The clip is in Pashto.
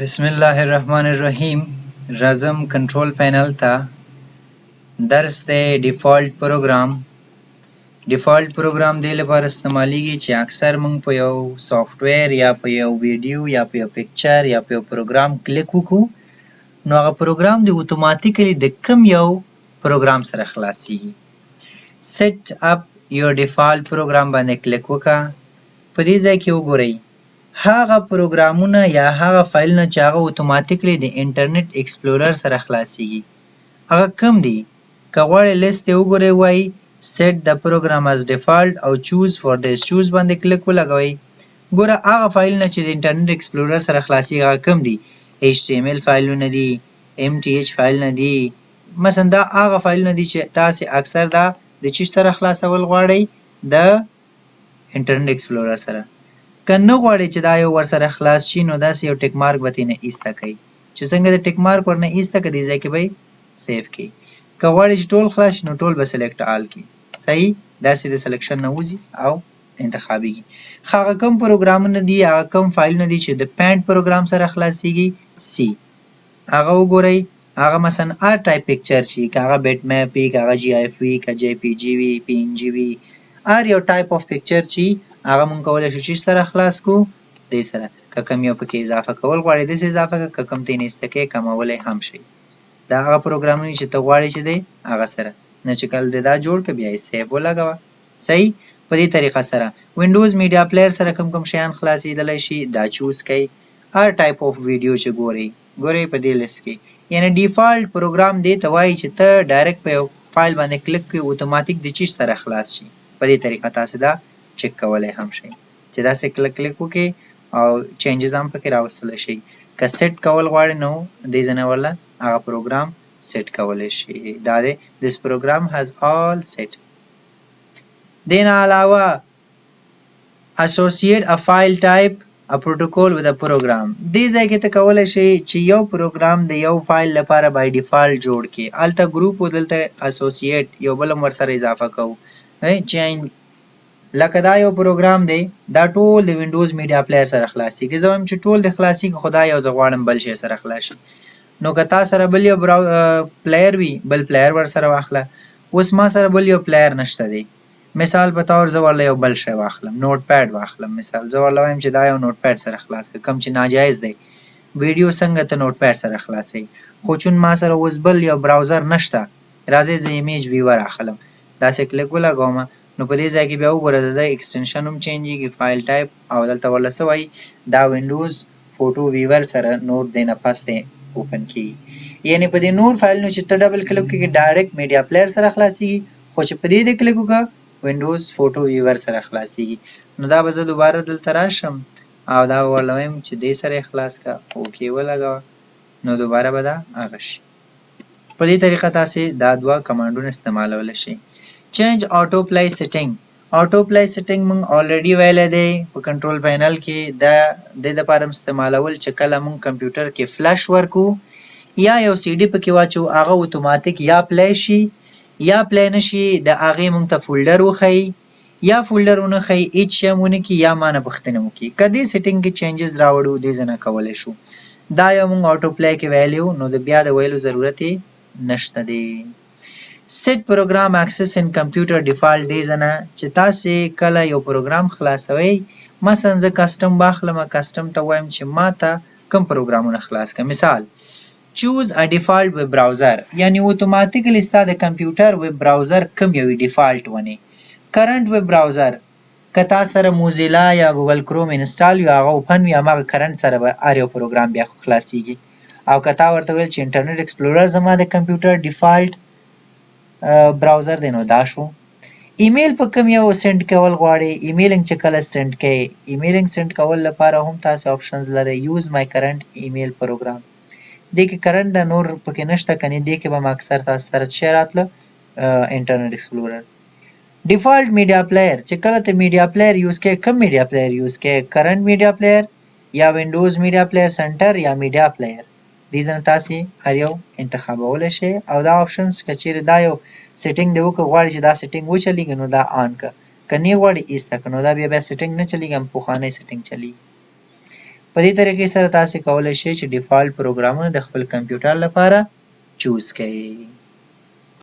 بسم الله الرحمن الرحیم. راځم کنټرول پینل ته. درس دی ډیفالت پروګرام. ډیفالت پروګرام دې لپاره استعمالیږي چې اکثر موږ په یو سافټویر یا په یو ویډیو یا په یو پکچر یا په یو پروګرام کلیک وکړو، نو هغه پروګرام دې اتوماتیکلی د کوم یو پروګرام سره خلاصیږي. سیټ اپ یور ډیفالت پروګرام باندې کلیک وکړه. په دې ځای کې وګورئ هغه پروګرامونه یا هغه فایلونه چې هغه اتوماتیکلی د انټرنیټ ایکسپلورر سره خلاصیږي هغه کوم دي. که غواړئ لیست یې وګورئ، وایي set the program as default او choose for this choose باندې کلیک ولګوئ. ګوره هغه فایلونه چې د انټرنیټ ایکسپلورر سره خلاصیږي هغه کوم دي. HTML فایلونه دي، MTH فایلونه دي. مثلا دا هغه فایلونه دي چې تاسې اکثر دا د چی سره خلاصول غواړئ، د انټرنیټ ایکسپلورر سره. که نه غواړئ چې دا یو ورسره خلاص شي، نو داسې یو ټیک مارک به ترېنه ایسته کړئ. چې څنګه د ټیک مارک ورنه ایسته کړئ، دې ځای کې به یې سیف کړئ. که غواړئ چې ټول خلاص شي، نو ټول به سلیکټ آل کړئ. صحیح، داسې د سلیکشن نه وځي او انتخابیږي. هغه کوم پروګرامونه دي، هغه کوم فایلونه دي چې د پینټ پروګرام سره خلاصیږي، سی هغه وګورئ. هغه مثلا هر ټایپ پکچر شي، که هغه بیټ میپ وي، که هغه GIF وي، که JPG وي، PNG وي، هر یو ټایپ اف پکچر چې هغه مونږ کولی شو چې سره خلاص کړو دې سره. که کوم یو پکې اضافه کول غواړئ داسې اضافه کړه، که کوم ترېنه ایسته کړئ کمولی هم شئ. دا هغه پروګرامونه چې ته غواړې چې دی هغه سره. نه چې کله دې دا جوړ کړه بیا یې سیف ولګوه. صحیح. په دې طریقه سره وینډوز میډیا پلیر سره کوم کوم شیان خلاصېدلی شي دا چوز کړئ. هر ټایپ اف ویډیو چې ګورئ په دې لیست کې. یعنې ډیفالت پروګرام دې ته وایي چې ته ډایرکټ په یو فایل باندې کلیک کړې اتوماتیک د چی سره خلاص شي. په دې طریقه تاسې دا چک کولی هم شئ چې داسې کلیک وکړئ او چینجز هم پکې راوستلی شئ. که سیټ کول غواړئ نو دې ځای نه ورله هغه پروګرام سیټ کولی شئ. دا دی this program has all set. دې نه علاوه associate a file type a protocol with a program. دې ځای کې ته کولی شئ چې یو پروګرام د یو فایل لپاره بای ډیفالت جوړ کړي. هلته ګروپ و دلته associate یو بل هم ورسره اضافه کوو. چینج لکه دا یو پروګرام دی، دا ټول د وینډوز میډیا پلیر سره خلاصیږي. زه وایم چې ټول د خلاصیږي، خو دا یو زه غواړم بل شی سره خلاص شي. نو که تا سره بل یو پلیر وي، بل پلیر ورسره واخله. اوس ما سره بل یو پلیر نشته دی. مثال په طور زه ورله یو بل شی واخلم، نوټ پیډ واخلم. مثال زه ورله وایم چې دا یو نوټ پیډ سره خلاص کړه، کوم چې ناجایز دی. ویډیو څنګه ته نوټ پیډ سره خلاصوي، خو چون ما سره اوس بل یو براوزر نشته، راځئ زه ایمیج ویور اخلم. داسې کلیک ولګوم، نو په دې ځای کې بیا وګوره د دې ایکسټنشن هم چینجېږي، فایل ټایپ، او دلته ورله څه وایي دا وینډوز فوټو ویور سره نور دی نه پس دی اوپن کېږي. یعنې په دې نور فایلونو چې ته ډبل کلیک وکړې ډایرکټ میډیا پلیر سره خلاصېږي، خو چې په دې دې کلیک وکړه وینډوز فوټو ویور سره خلاصېږي. نو دا به زه دوباره دلته راشم او دا به ورله وایم چې دې سره یې خلاص کړه، اوکې ولګوه، نو دوباره به دا هغه شي. په دې طریقه تاسې دا دوه کمانډونه استعمالولی شئ. چینج آټو پلی سیټینګ. آټو پلی سیټینګ موږ الریډي ویلی دی په کنټرول پینل کې. دا د دې دپاره استعمالول چې کله موږ کمپیوټر کې فلش ورکو یا یو سی ډي پکې واچو، هغه اتوماتیک یا پلی شي یا پلی نه شي. د هغې موږ ته فولډر وښیي یا فولډر ونه ښیي، هېڅ شی هم ونه کړي یا ما نه پوښتنه وکړي. که دې سیټینګ کې چینجز راوړو دې ځای نه کولی شو. دا یو موږ آټو پلی کې ویلی وو، نو د بیا د ویلو ضرورت یې نشته دی. set program access in computer default دې ځای نه چې تاسې کله یو پروګرام خلاصوئ، مثلا زه کسټم واخلم، کسټم ته وایم چې ما ته کوم پروګرامونه خلاص کړه. مثال choose a default web browser، یعنې اتوماتیکلی ستا د کمپیوټر ویب براوزر کوم یو ډیفالټ ونی. کرنټ ویب براوزر که تا سره موزیلا یا ګوګل کروم انسټال وي، هغه اوپن وي، هماغه کرنټ سره به هر یو پروګرام بیا خلاصیږي. او که تا ورته ویل چې انټرنیټ ایکسپلورر زما د کمپیوټر ډیفالټ براوزر دی، نو دا شو. ایمیل په کوم یو سند کول غواړئ، ایمیلینګ چې کله سند کوئ، ایمیلینګ سند کول لپاره هم تاسې آپشنز لرئ. یوز مای کرنټ ایمیل پروګرام، دې کې کرنټ ده، نور پکې نشته، کنې دې کې به م اکثر تاسو سره څه شی راتله، انټرنیټ ایکسپلورر. ډیفالټ میډیا پلیر چې کله ته میډیا پلیر یوز کوئ، کوم میډیا پلیر یوز کوئ، کرنټ میډیا پلیر یا وینډوز میډیا پلیر سنټر یا میډیا پلیر. دې ځای نه تاسې هر یو انتخابولی شئ. او دا آپشنز که چیرې دا یو سیټینګ دې وکړه، غواړي چې دا سیټینګ وچلېږي، نو دا آن کړه. که نه یې غواړي ایسته کړه، نو دا بیا سیټینګ نه چلېږي، هم پخوانی سیټینګ چلېږي. په دې طریقې سره تاسې کولی شئ چې ډیفالت پروګرامونه د خپل کمپیوټر لپاره چوز کړئ.